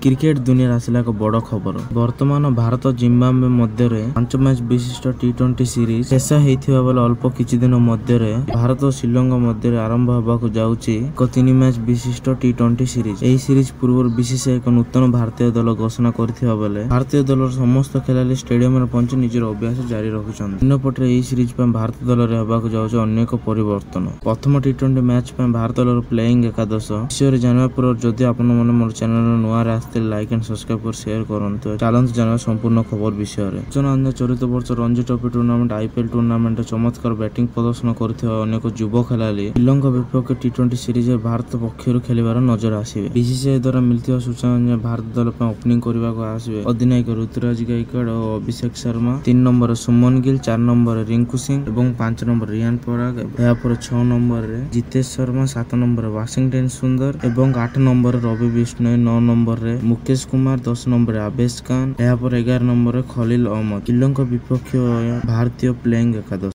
Cricket दुनिया आसला एक बड़ खबर। वर्तमान भारत जिम्बाब्वे मध्य 5 मैच विशिष्ट टी20 सीरीज शेष होता बेले अल्प किछि दिन मध्य भारत और श्रीलंका मध्य आरंभ होगा जाऊँगी एक 3 मैच विशिष्ट टी20 सीरीज। यह सीरीज पूर्व बीसीसीआई एक नूतन भारतीय दल घोषणा करथिबा बेले भारतीय दल समस्त खेलाड़ी स्टेडियम में पहुंची निजर अभ्यास जारी रखुछन। अन्यपटे यह सीरीज भारत दल में होगा जाऊँगी अनेक परिवर्तन। प्रथम टी20 मैच भारत दल प्लेइंग एकादश विषय जानवा पूर्व जदि आपण मैंने मोर चैनल नुआ लाइक एंड सब्सक्राइब कर शेयर करते चलते जाना संपूर्ण खबर विषय में। सूचना चलित वर्ष Ranji trophy tournament IPL tournament चमत्कार बैटिंग प्रदर्शन करथिबा अनेक युवा खेलाड़ी श्रीलंका विपक्ष टी20 सीरीज भारत पक्षर खेलिबार नजर आसिबे। बीसीसीआई द्वारा मिलथिबा सूचना भारत दल पे ओपनिंग करबा को आसिबे अधिनायक ऋतुराज गायकवाड़ और अभिषेक शर्मा, 3 नंबर सुमन गिल, 4 नंबर रिंकू सिंह और 5 नंबर रियान पराग। या पर 6 नंबर जितेश शर्मा, 7 नंबर वाशिंगटन सुंदर और 8 number Ravi Bishnoi, 9 number Mukesh Kumar, 10 number Avesh Khan, 11 number Khaleel Ahmed. Sri Lanka विपक्ष भारतीय प्लेइंग एकादश।